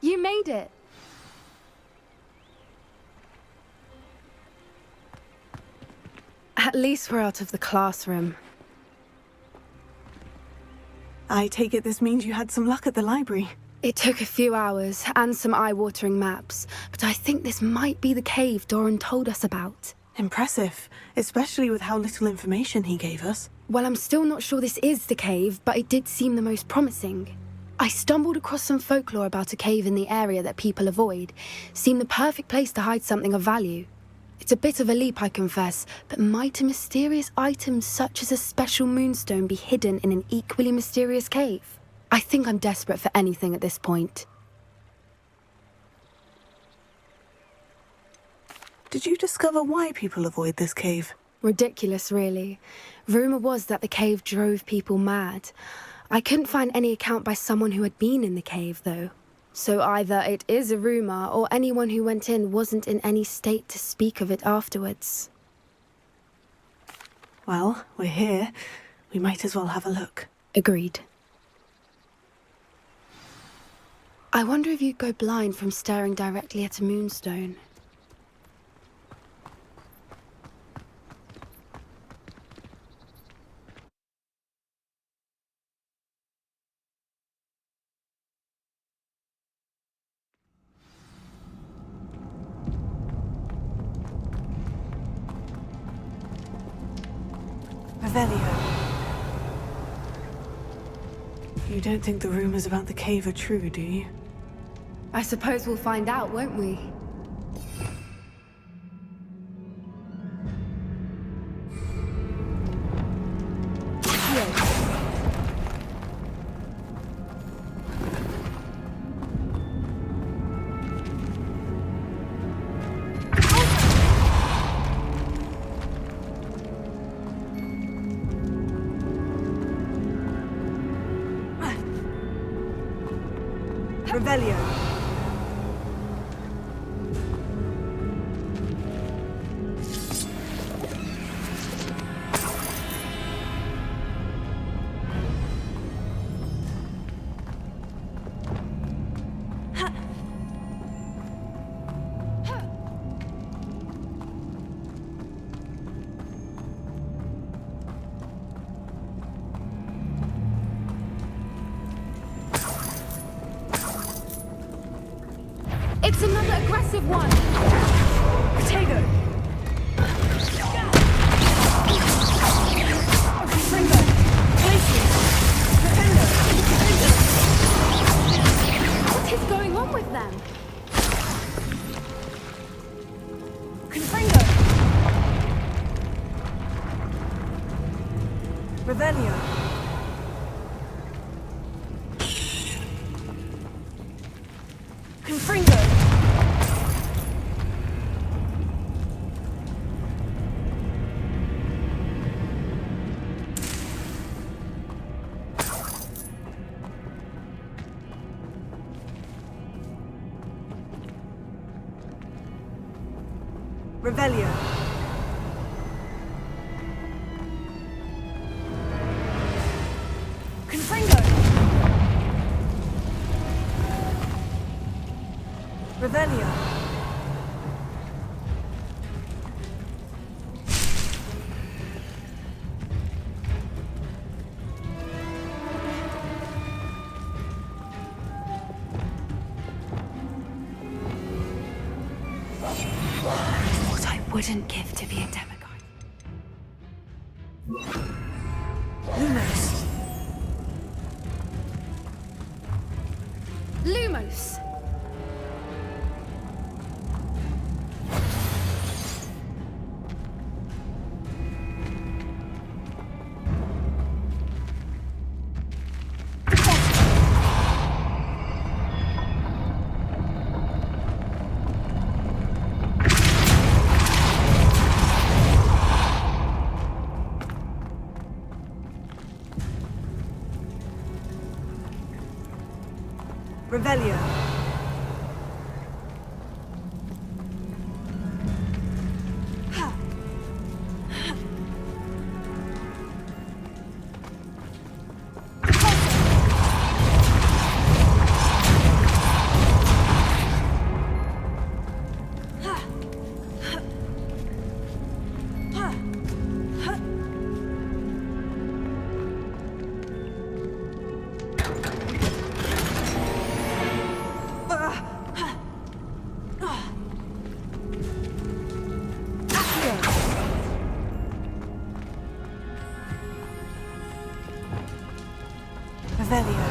You made it. At least we're out of the classroom. I take it this means you had some luck at the library. It took a few hours and some eye-watering maps, but I think this might be the cave Doran told us about. Impressive, especially with how little information he gave us. Well, I'm still not sure this is the cave, but it did seem the most promising. I stumbled across some folklore about a cave in the area that people avoid. Seemed the perfect place to hide something of value. It's a bit of a leap, I confess, but might a mysterious item such as a special moonstone be hidden in an equally mysterious cave? I think I'm desperate for anything at this point. Did you discover why people avoid this cave? Ridiculous, really. Rumour was that the cave drove people mad. I couldn't find any account by someone who had been in the cave, though. So either it is a rumour, or anyone who went in wasn't in any state to speak of it afterwards. Well, we're here. We might as well have a look. Agreed. I wonder if you'd go blind from staring directly at a moonstone. You don't think the rumors about the cave are true, do you? I suppose we'll find out, won't we? Revelio. It's another aggressive one! Potato! Fringo! Glacier! Defender! What is going on with them? Confringo! Revelio! Confringo! Revelio. Confringo. Revelio. Wouldn't give to be a demigod. Lumos. Lumos! Revelio. Revelio.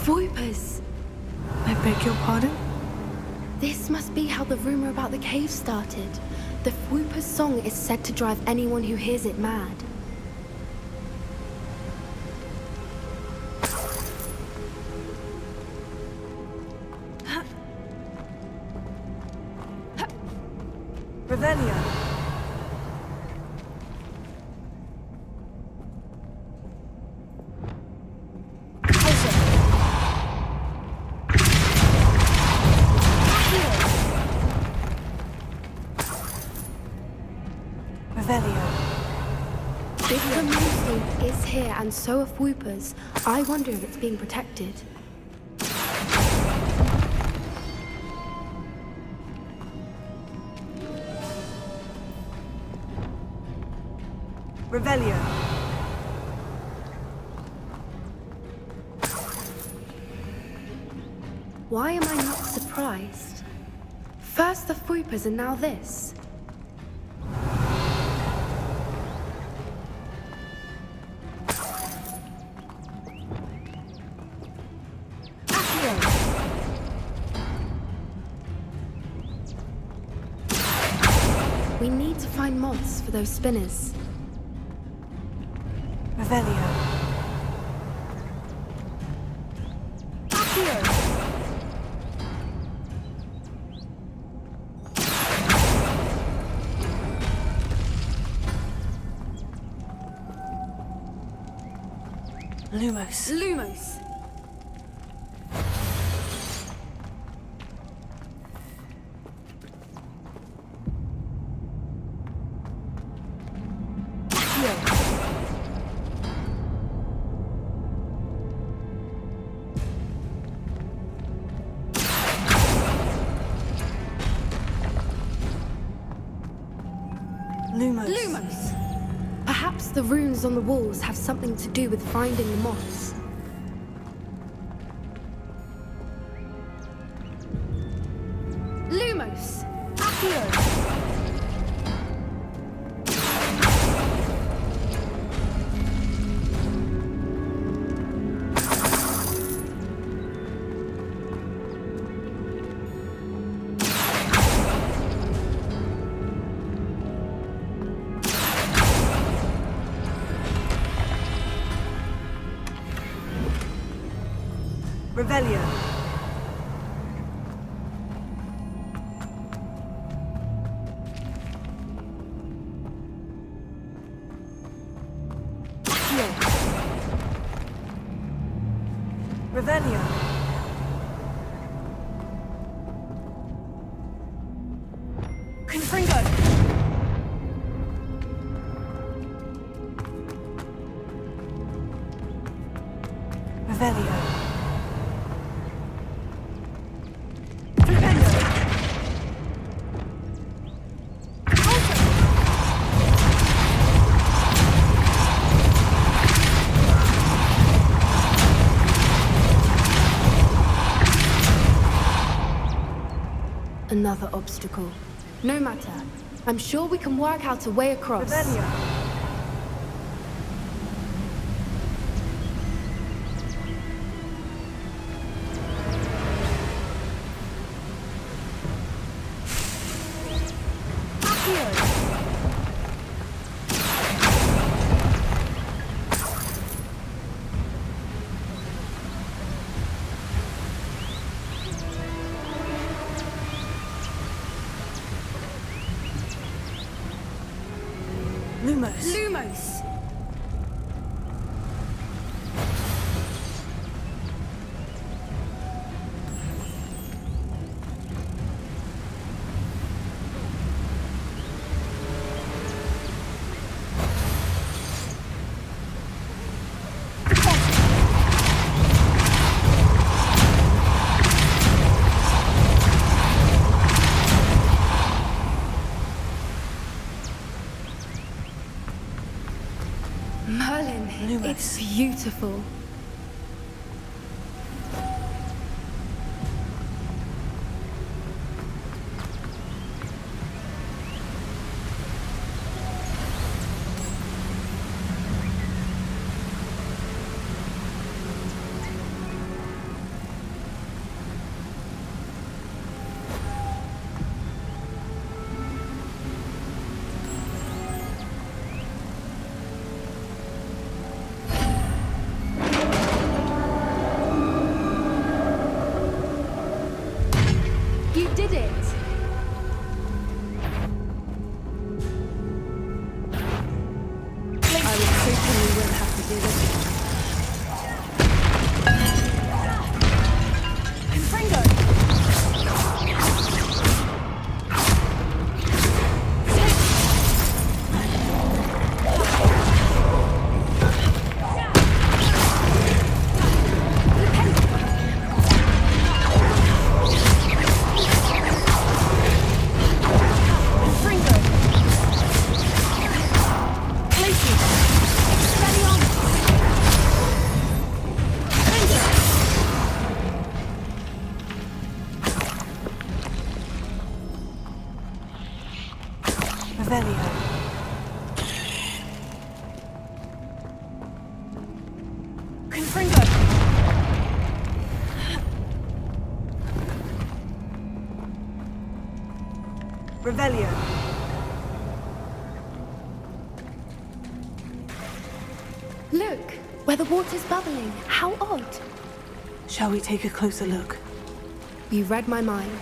Voipers! I beg your pardon? This must be how the rumor about the cave started. The Whooper's song is said to drive anyone who hears it mad. Revelio. If the moonstone is here and so are Whoopers, I wonder if it's being protected. Revelio. Why am I not surprised? First the Whoopers and now this. We need to find moths for those spinners. Revelio. Lumos. Lumos! Lumos. Lumos! Perhaps the runes on the walls have something to do with finding the moths. Lumos! Accio! Revelio. Revelio. Confringo! Revelio. Another obstacle. No matter. I'm sure we can work out a way across. Revelio. Lumos. Lumos! Merlin, Lumos. it's beautiful. Revelio. Look, where the water's bubbling. How odd. Shall we take a closer look? You read my mind.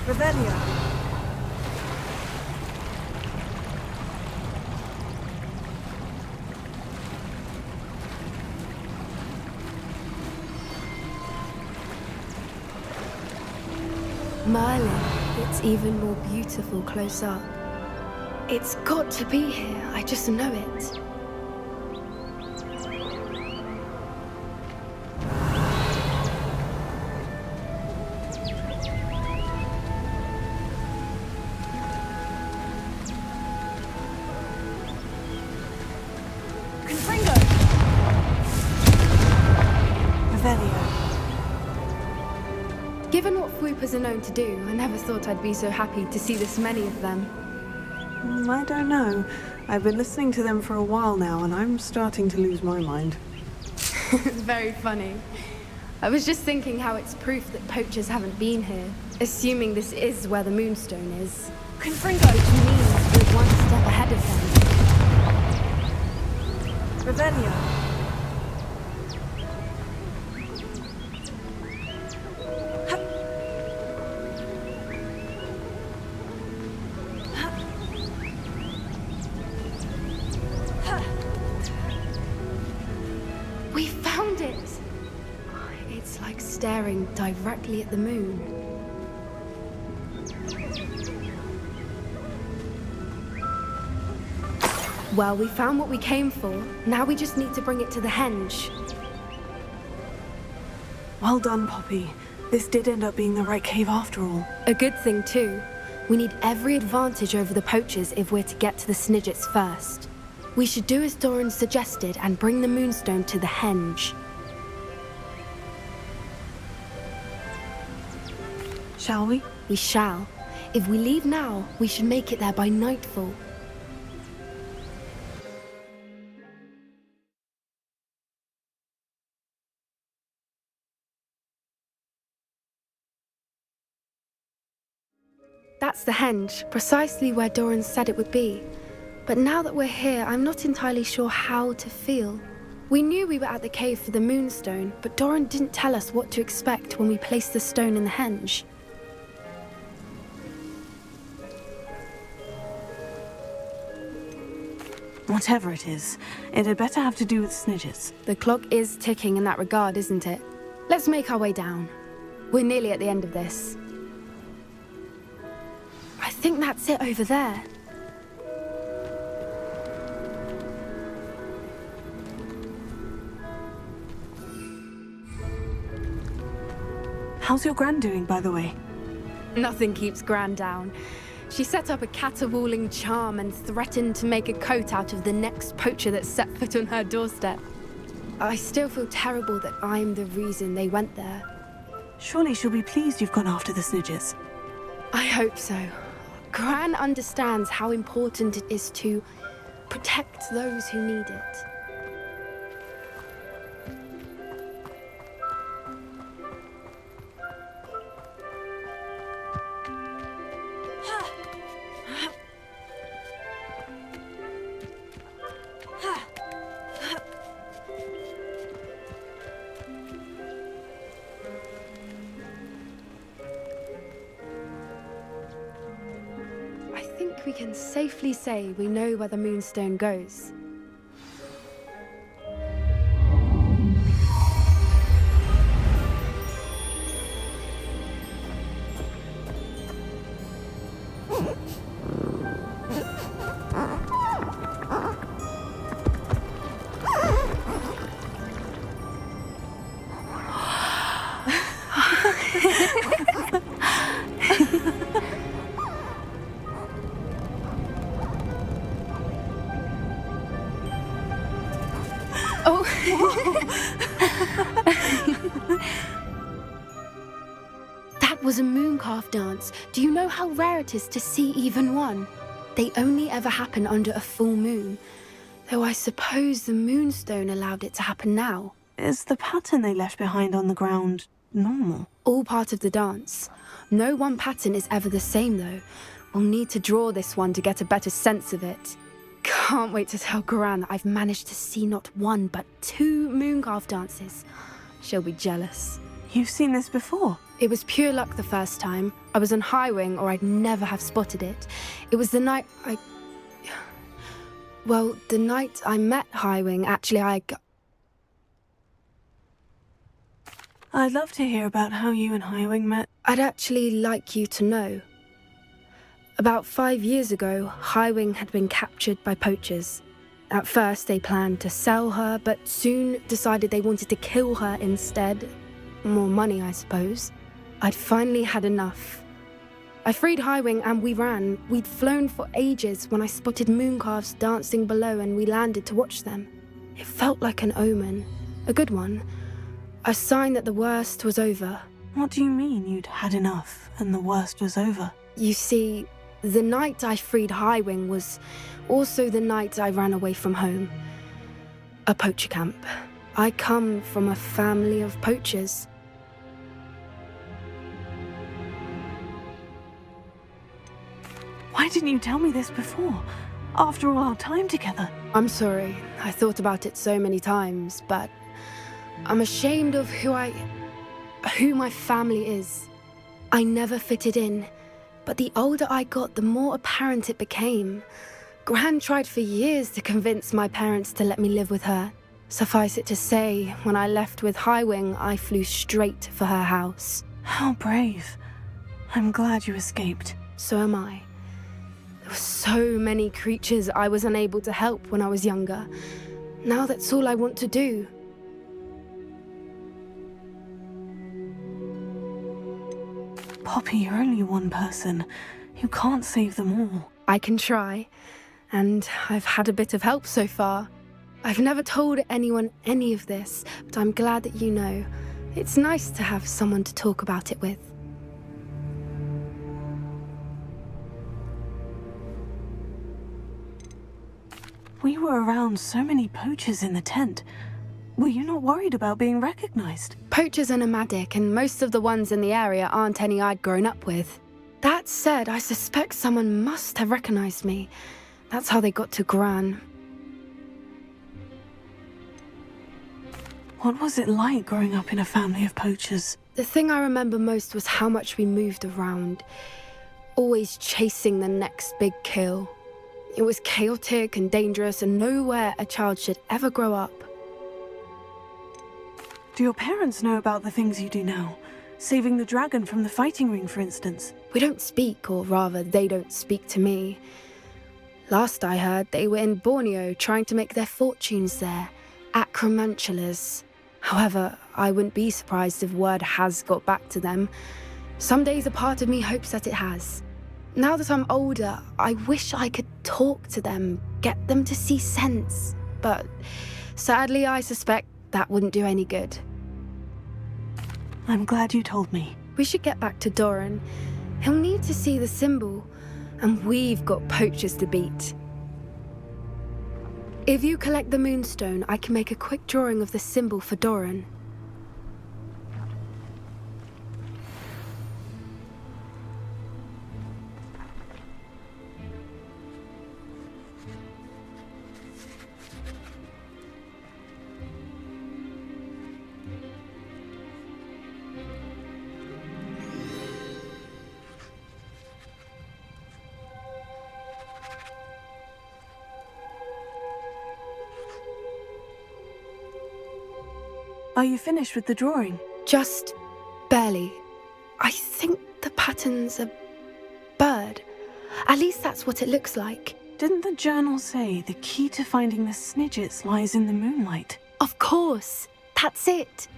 Revelio. Merlin, it's even more beautiful close up. It's got to be here, I just know it. Given what Fwoopers are known to do, I never thought I'd be so happy to see this many of them. I don't know. I've been listening to them for a while now, and I'm starting to lose my mind. It's very funny. I was just thinking how it's proof that poachers haven't been here, assuming this is where the Moonstone is. Confringo! Which means we're one step ahead of them. Revelio. We found it! It's like staring directly at the moon. Well, we found what we came for. Now we just need to bring it to the henge. Well done, Poppy. This did end up being the right cave after all. A good thing, too. We need every advantage over the poachers if we're to get to the snidzhetov first. We should do as Doran suggested and bring the Moonstone to the henge. Shall we? We shall. If we leave now, we should make it there by nightfall. That's the henge, precisely where Doran said it would be. But now that we're here, I'm not entirely sure how to feel. We knew we were at the cave for the Moonstone, but Doran didn't tell us what to expect when we placed the stone in the henge. Whatever it is, it had better have to do with snidzhetov. The clock is ticking in that regard, isn't it? Let's make our way down. We're nearly at the end of this. I think that's it over there. How's your Gran doing, by the way? Nothing keeps Gran down. She set up a caterwauling charm and threatened to make a coat out of the next poacher that set foot on her doorstep. I still feel terrible that I'm the reason they went there. Surely she'll be pleased you've gone after the snidzhetov. I hope so. Gran understands how important it is to protect those who need it. I think we can safely say we know where the Moonstone goes. was a mooncalf dance. Do you know how rare it is to see even one? They only ever happen under a full moon. Though I suppose the moonstone allowed it to happen now. Is the pattern they left behind on the ground normal? All part of the dance. No one pattern is ever the same, though. We'll need to draw this one to get a better sense of it. Can't wait to tell Gran that I've managed to see not one, but 2 mooncalf dances. She'll be jealous. You've seen this before? It was pure luck the first time. I was on Highwing, or I'd never have spotted it. It was the night the night I met Highwing, actually, I'd love to hear about how you and Highwing met. I'd actually like you to know. About 5 years ago, Highwing had been captured by poachers. At first, they planned to sell her, but soon decided they wanted to kill her instead. More money, I suppose. I'd finally had enough. I freed Highwing and we ran. We'd flown for ages when I spotted mooncalves dancing below and we landed to watch them. It felt like an omen. A good one. A sign that the worst was over. What do you mean you'd had enough and the worst was over? You see, the night I freed Highwing was also the night I ran away from home. A poacher camp. I come from a family of poachers. Why didn't you tell me this before? After all our time together. I'm sorry. I thought about it so many times, but I'm ashamed of who my family is. I never fitted in, but the older I got, the more apparent it became. Gran tried for years to convince my parents to let me live with her. Suffice it to say, when I left with Highwing, I flew straight for her house. How brave. I'm glad you escaped. So am I. There were so many creatures I was unable to help when I was younger. Now that's all I want to do. Poppy, you're only one person. You can't save them all. I can try, and I've had a bit of help so far. I've never told anyone any of this, but I'm glad that you know. It's nice to have someone to talk about it with. We were around so many poachers in the tent. Were you not worried about being recognized? Poachers are nomadic, and most of the ones in the area aren't any I'd grown up with. That said, I suspect someone must have recognized me. That's how they got to Gran. What was it like growing up in a family of poachers? The thing I remember most was how much we moved around, always chasing the next big kill. It was chaotic and dangerous, and nowhere a child should ever grow up. Do your parents know about the things you do now? Saving the dragon from the fighting ring, for instance? We don't speak, or rather, they don't speak to me. Last I heard, they were in Borneo trying to make their fortunes there, acromantulas. However, I wouldn't be surprised if word has got back to them. Some days a part of me hopes that it has. Now that I'm older, I wish I could talk to them, get them to see sense. But sadly, I suspect that wouldn't do any good. I'm glad you told me. We should get back to Doran. He'll need to see the symbol, and we've got poachers to beat. If you collect the moonstone, I can make a quick drawing of the symbol for Doran. Are you finished with the drawing? Just barely. I think the pattern's a bird. At least that's what it looks like. Didn't the journal say the key to finding the snidzhetov lies in the moonlight? Of course. That's it.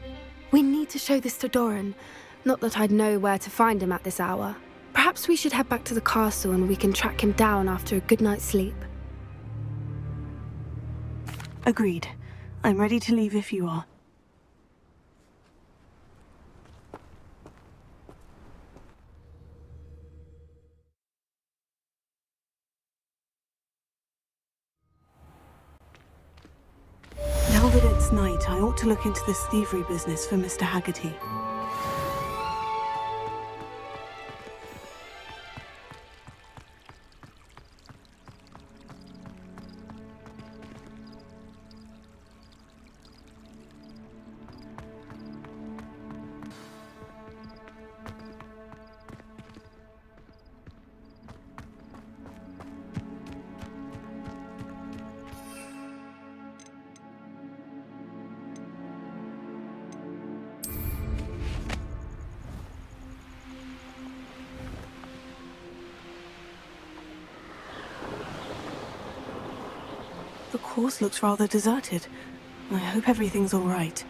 We need to show this to Doran. Not that I'd know where to find him at this hour. Perhaps we should head back to the castle and we can track him down after a good night's sleep. Agreed. I'm ready to leave if you are. that it's night, I ought to look into this thievery business for Mr. Haggerty. The course looks rather deserted. I hope everything's all right.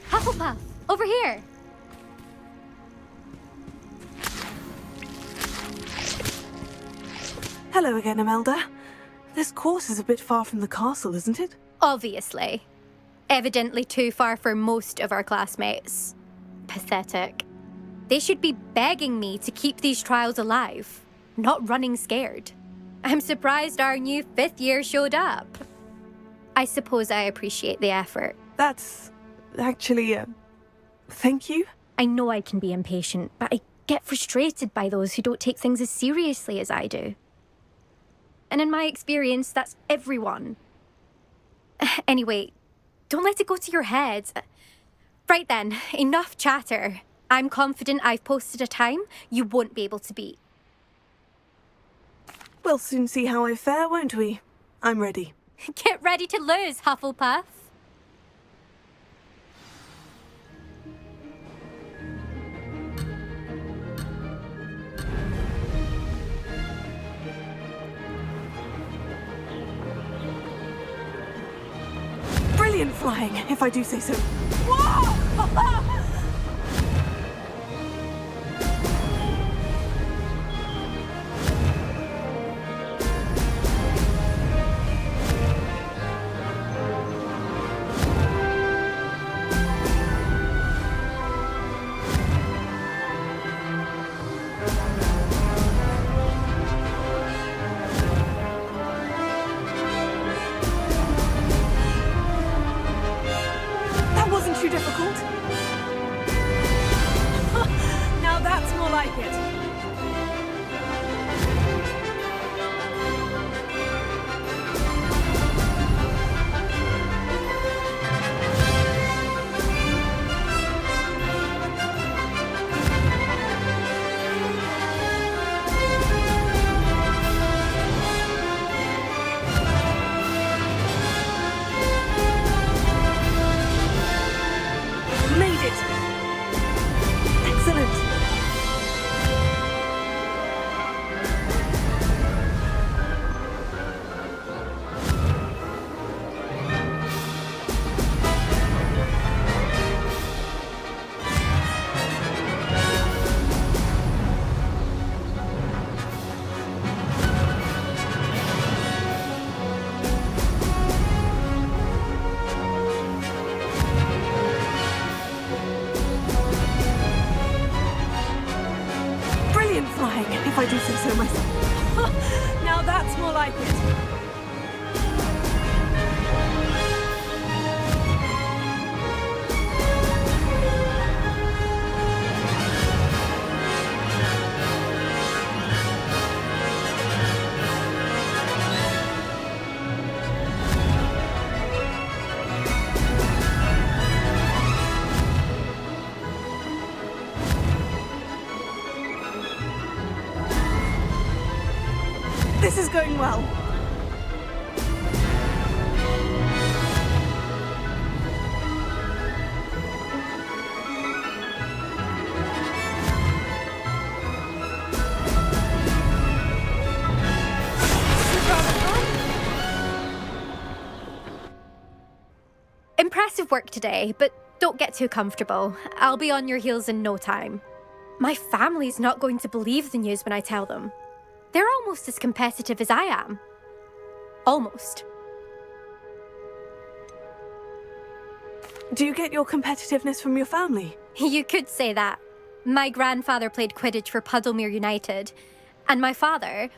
Hufflepuff, over here! Hello again, Imelda. This course is a bit far from the castle, isn't it? Obviously. Evidently too far for most of our classmates. Pathetic. They should be begging me to keep these trials alive, not running scared. I'm surprised our new 5th year showed up. I suppose I appreciate the effort. That's actually, thank you. I know I can be impatient, but I get frustrated by those who don't take things as seriously as I do. And in my experience, that's everyone. Anyway, don't let it go to your head. Right then, enough chatter. I'm confident I've posted a time you won't be able to beat. We'll soon see how I fare, won't we? I'm ready. Get ready to lose, Hufflepuff. Brilliant flying, if I do say so. Whoa! Too difficult? Now that's more like it. If I do say so myself. Now that's more like it. This is going well. Impressive work today, but don't get too comfortable. I'll be on your heels in no time. My family's not going to believe the news when I tell them. They're almost as competitive as I am. Almost. Do you get your competitiveness from your family? You could say that. My grandfather played Quidditch for Puddlemere United. And my father,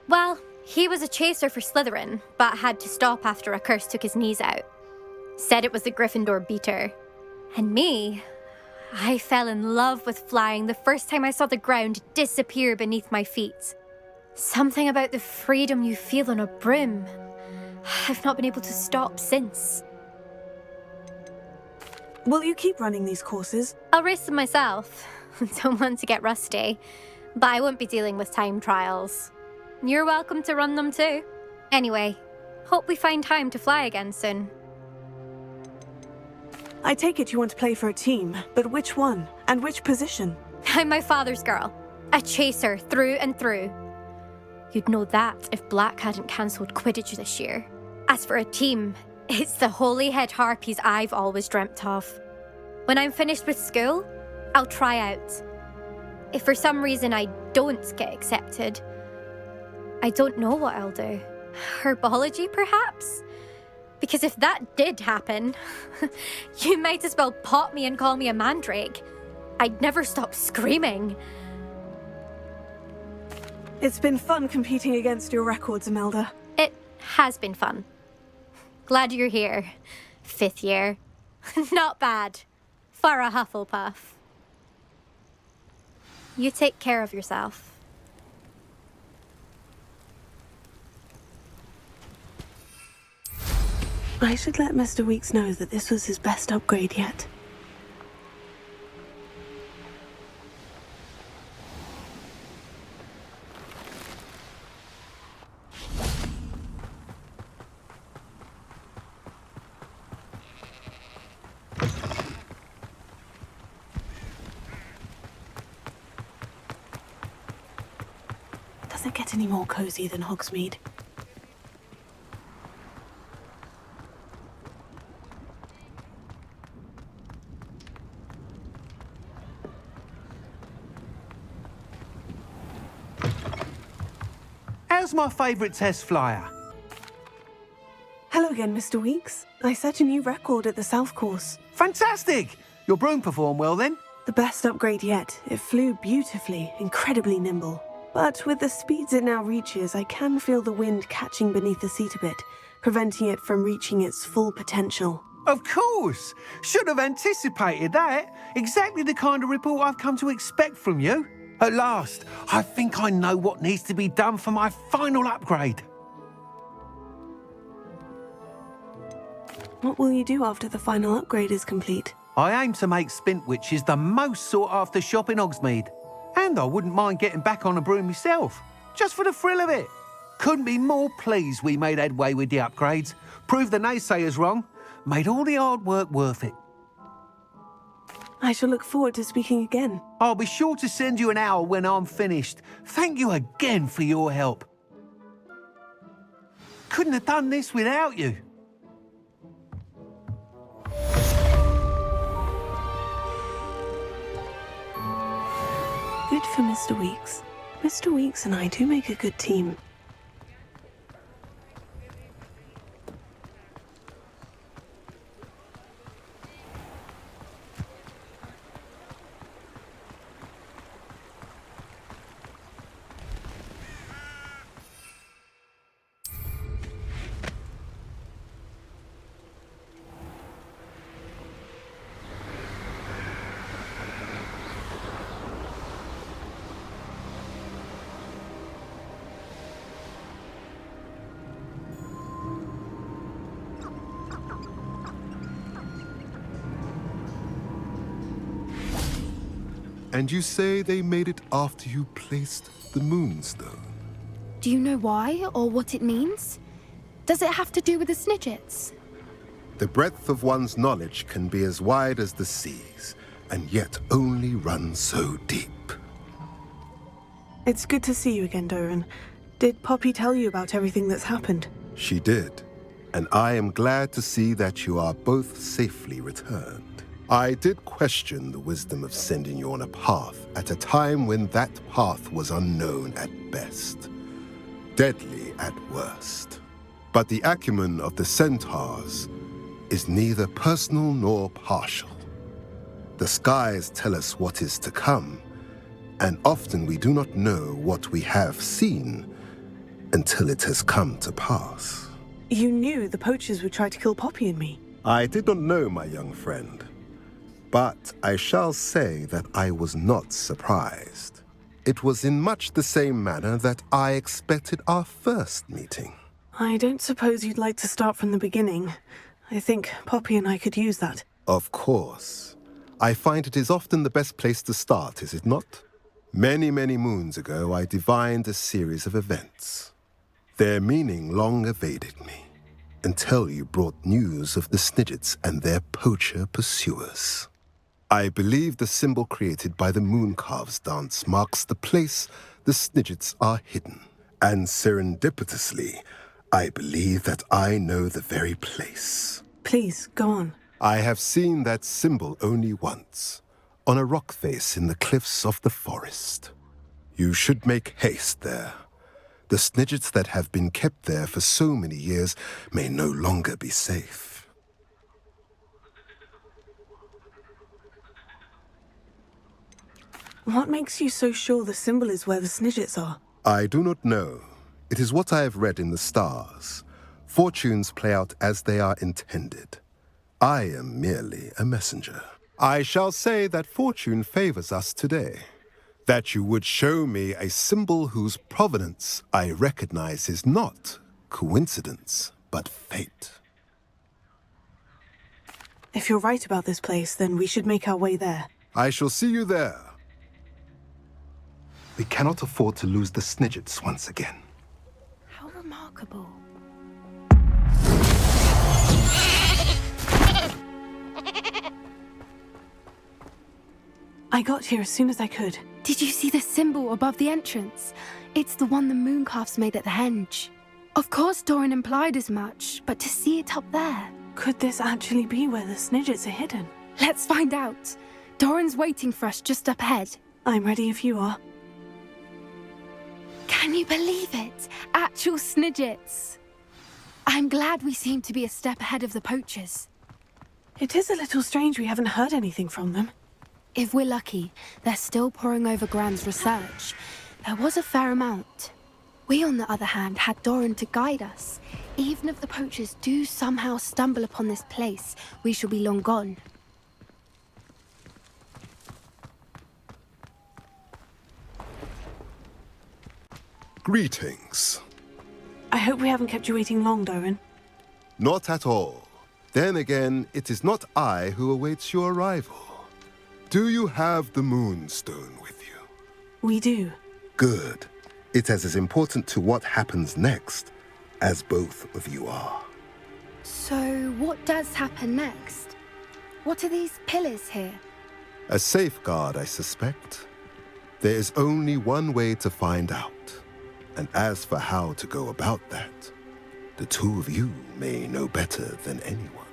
well, He was a chaser for Slytherin, but had to stop after a curse took his knees out. Said it was the Gryffindor beater. And me, I fell in love with flying the first time I saw the ground disappear beneath my feet. Something about the freedom you feel on a broom. I've not been able to stop since. Will you keep running these courses? I'll race them myself. Don't want to get rusty. But I won't be dealing with time trials. You're welcome to run them too. Anyway, hope we find time to fly again soon. I take it you want to play for a team, but which one? And which position? I'm my father's girl. A chaser through and through. You'd know that if Black hadn't cancelled Quidditch this year. As for a team, it's the Holyhead Harpies I've always dreamt of. When I'm finished with school, I'll try out. If for some reason I don't get accepted, I don't know what I'll do. Herbology, perhaps? Because if that did happen, you might as well pop me and call me a mandrake. I'd never stop screaming. It's been fun competing against your records, Imelda. It has been fun. Glad you're here. 5th year. Not bad. For a Hufflepuff. You take care of yourself. I should let Mr. Weeks know that this was his best upgrade yet. Doesn't get any more cozy than Hogsmeade. How's my favourite test flyer? Hello again, Mr. Weeks. I set a new record at the South Course. Fantastic! Your broom performed well then? The best upgrade yet. It flew beautifully, incredibly nimble. But with the speeds it now reaches, I can feel the wind catching beneath the seat a bit, preventing it from reaching its full potential. Of course! Should have anticipated that. Exactly the kind of report I've come to expect from you. At last, I think I know what needs to be done for my final upgrade. What will you do after the final upgrade is complete? I aim to make Spintwitches the most sought-after shop in Hogsmeade. And I wouldn't mind getting back on a broom myself, just for the thrill of it. Couldn't be more pleased we made headway with the upgrades, proved the naysayers wrong, made all the hard work worth it. I shall look forward to speaking again. I'll be sure to send you an owl when I'm finished. Thank you again for your help. Couldn't have done this without you. Good for Mr. Weeks. Mr. Weeks and I do make a good team. And you say they made it after you placed the moonstone? Do you know why or what it means? Does it have to do with the snidzhetov? The breadth of one's knowledge can be as wide as the seas, and yet only run so deep. It's good to see you again, Doran. Did Poppy tell you about everything that's happened? She did, and I am glad to see that you are both safely returned. I did question the wisdom of sending you on a path at a time when that path was unknown at best, deadly at worst. But the acumen of the centaurs is neither personal nor partial. The skies tell us what is to come, and often we do not know what we have seen until it has come to pass. You knew the poachers would try to kill Poppy and me. I did not know, my young friend, but I shall say that I was not surprised. It was in much the same manner that I expected our first meeting. I don't suppose you'd like to start from the beginning. I think Poppy and I could use that. Of course. I find it is often the best place to start, is it not? Many, many moons ago, I divined a series of events. Their meaning long evaded me, until you brought news of the snidzhetov and their poacher pursuers. I believe the symbol created by the Mooncalves dance marks the place the snidzhetov are hidden. And serendipitously, I believe that I know the very place. Please, go on. I have seen that symbol only once, on a rock face in the cliffs of the forest. You should make haste there. The snidzhetov that have been kept there for so many years may no longer be safe. What makes you so sure the symbol is where the snidzhetov are? I do not know. It is what I have read in the stars. Fortunes play out as they are intended. I am merely a messenger. I shall say that fortune favors us today. That you would show me a symbol whose provenance I recognize is not coincidence, but fate. If you're right about this place, then we should make our way there. I shall see you there. We cannot afford to lose the snidzhetov once again. How remarkable. I got here as soon as I could. Did you see the symbol above the entrance? It's the one the Mooncalves made at the henge. Of course Doran implied as much, but to see it up there... Could this actually be where the snidzhetov are hidden? Let's find out. Doran's waiting for us just up ahead. I'm ready if you are. Can you believe it? Actual snidzhetov. I'm glad we seem to be a step ahead of the poachers. It is a little strange we haven't heard anything from them. If we're lucky, they're still poring over Gran's research. There was a fair amount. We, on the other hand, had Doran to guide us. Even if the poachers do somehow stumble upon this place, we shall be long gone. Greetings. I hope we haven't kept you waiting long, Doran. Not at all. Then again, it is not I who awaits your arrival. Do you have the Moonstone with you? We do. Good. It is as important to what happens next as both of you are. So, what does happen next? What are these pillars here? A safeguard, I suspect. There is only one way to find out. And as for how to go about that, the two of you may know better than anyone.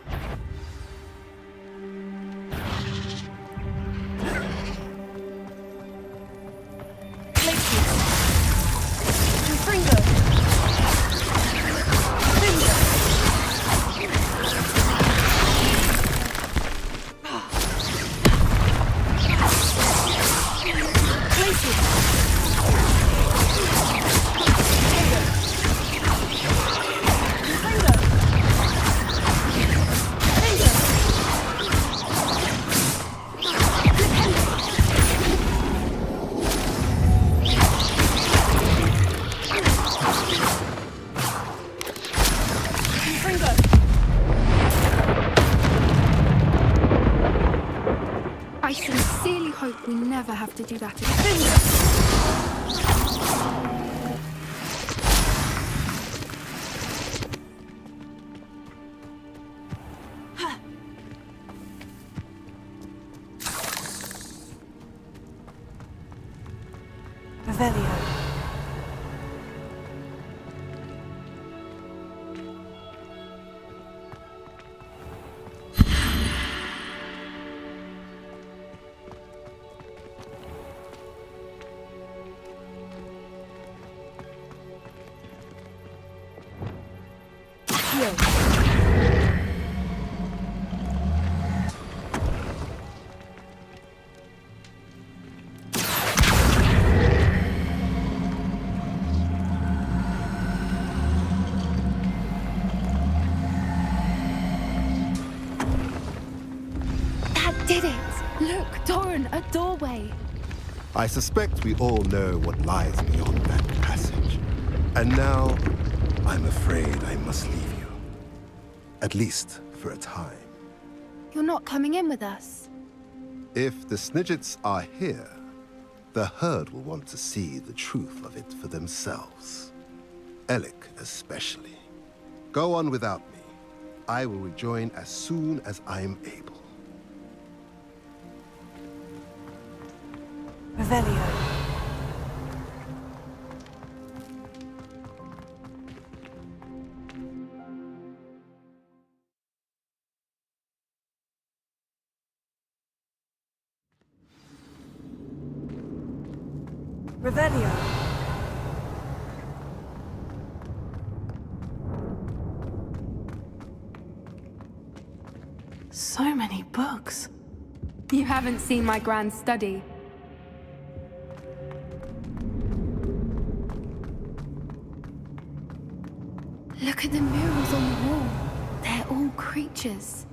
I sincerely hope we never have to do that again. Revelio. did it! Look, Doran, a doorway. I suspect we all know what lies beyond that passage. And now, I'm afraid I must leave you. At least for a time. You're not coming in with us. If the Sniggets are here, the herd will want to see the truth of it for themselves. Alec especially. Go on without me. I will rejoin as soon as I am able. Revelio. Revelio. So many books. You haven't seen my grand study. Look at the murals on the wall. They're all creatures.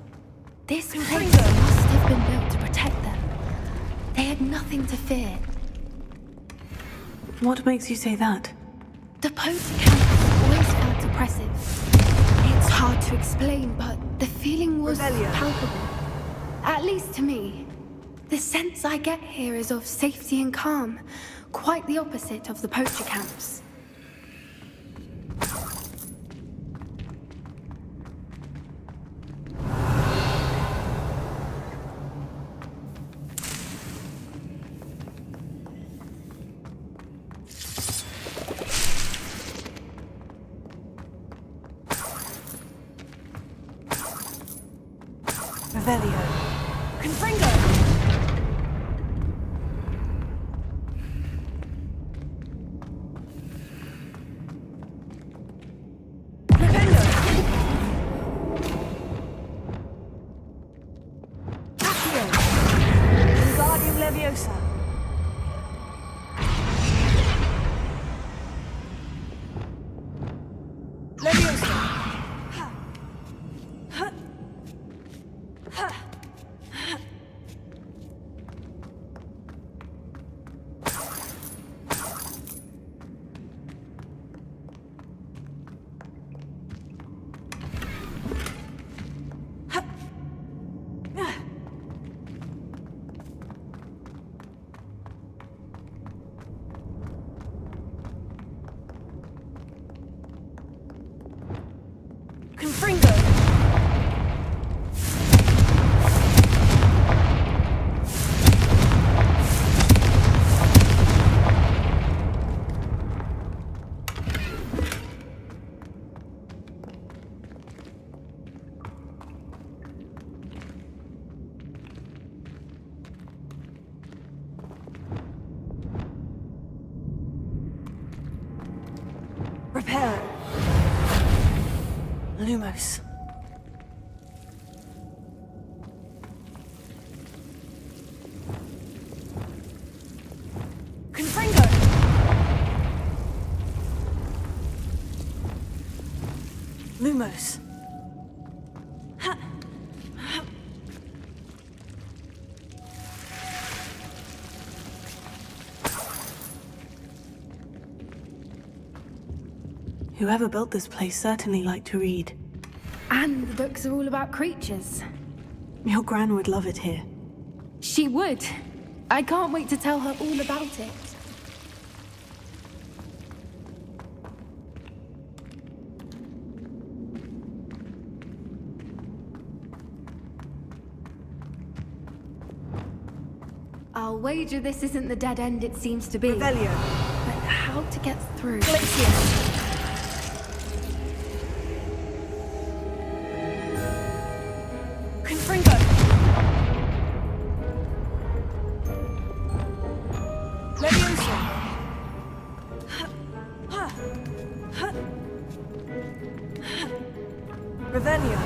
This place must have been built to protect them. They had nothing to fear. What makes you say that? The Poacher campus always felt oppressive. It's hard to explain, but the feeling was Revelio. palpable. At least to me. The sense I get here is of safety and calm. Quite the opposite of the Poacher camps. Revelio. Confringo! Flipendo! Accio! Wingardium Leviosa! Leviosa! Confringo! Reparo. Lumos. Confringo! Lumos. Ha. Ha. Whoever built this place certainly liked to read. And the books are all about creatures. Your Gran would love it here. She would. I can't wait to tell her all about it. I'll wager this isn't the dead end it seems to be. Revelio. But how to get through? Glacier. Confringo. Leviosa. Revelio.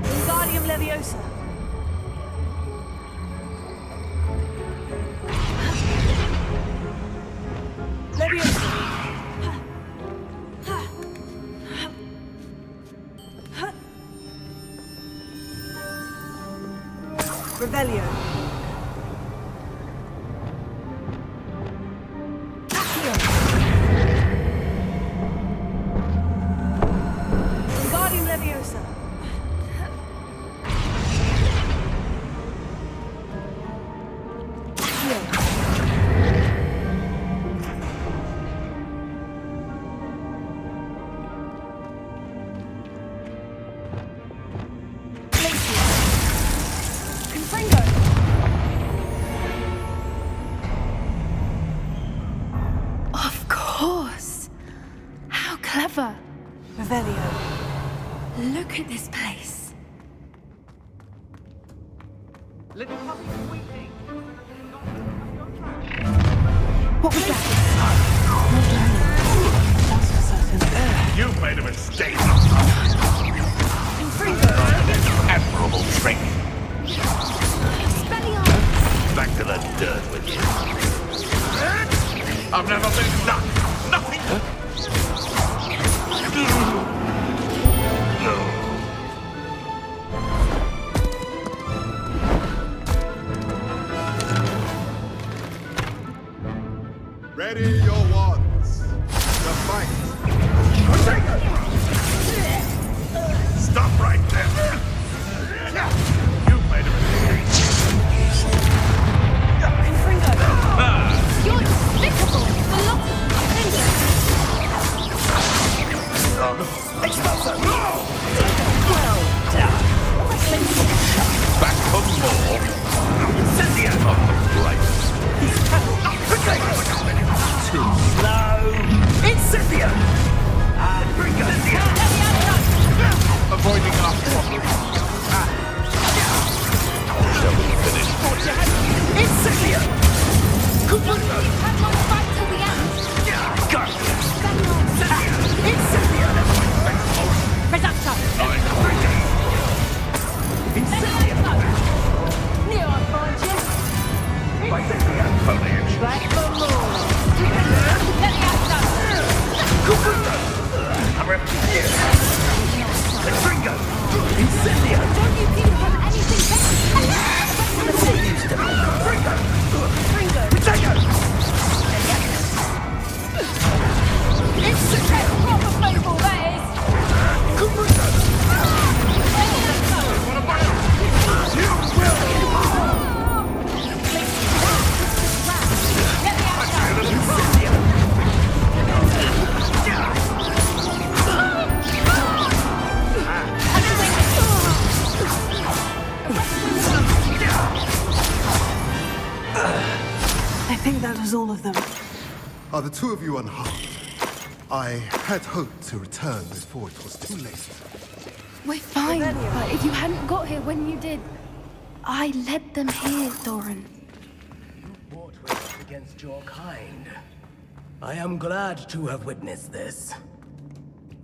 Wingardium Leviosa. Revelio. Guardian Leviosa. Of course. How clever. Revelio. Look at this place. What was that? That's for certain. You've made a mistake. Confringo. Admirable trick. Spellion. Back to the dirt with you. I've never been nothing. Ready your wands. The fight. Stop right there. You've made a mistake. Confringo. You're despicable. The lot of Back for more. Incendia. Too slow. Incendia. Avoiding our problem. Shall we finish? Incendia. Have one fight till the end. Got Spellion. Incendia. Presapta. Incendia. Near our branches. Foliage. Back for more. Leviosa. I'm here. Confringo. Incendia. Don't you people have anything better? Used to be. Confringo. Confringo. Potato. It's proper flavor, that is. Confringo. What about you? I think that was all of them. Are the two of you unharmed? I had hoped to return before it was too late. We're fine, but if you hadn't got here when you did, I led them here, Doran. Fought with us against your kind. I am glad to have witnessed this.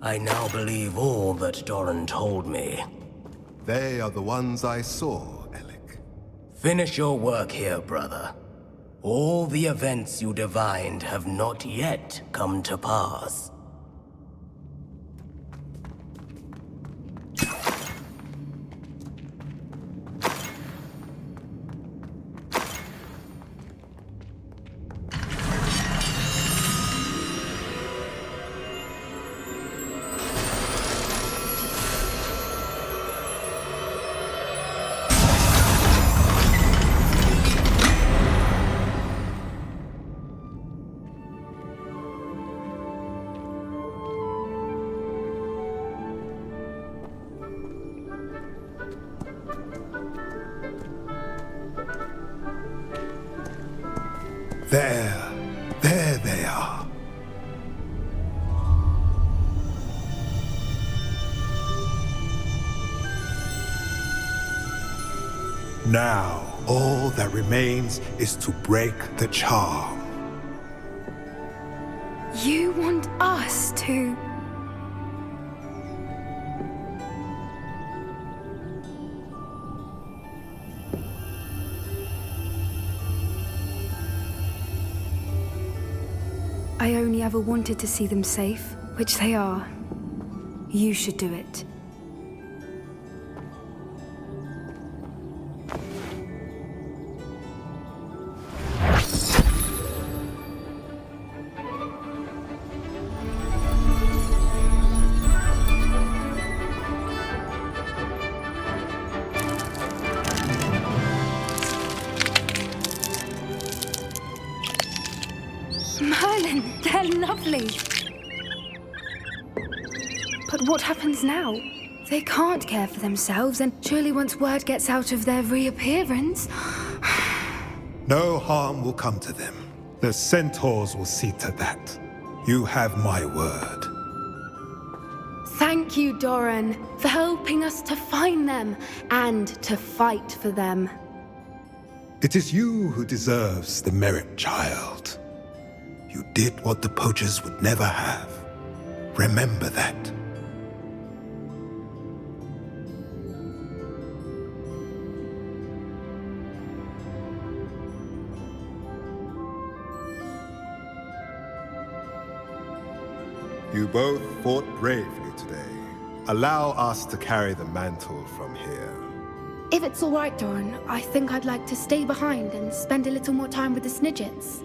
I now believe all that Doran told me. They are the ones I saw, Alec. Finish your work here, brother. All the events you divined have not yet come to pass. There they are. Now, all that remains is to break the charm. You want us to... I only ever wanted to see them safe, which they are. You should do it. They're lovely. But what happens now? They can't care for themselves, and surely once word gets out of their reappearance... No harm will come to them. The centaurs will see to that. You have my word. Thank you, Doran, for helping us to find them and to fight for them. It is you who deserves the merit, child. You did what the poachers would never have. Remember that. You both fought bravely today. Allow us to carry the mantle from here. If it's all right, Doran, I think I'd like to stay behind and spend a little more time with the Sniggets.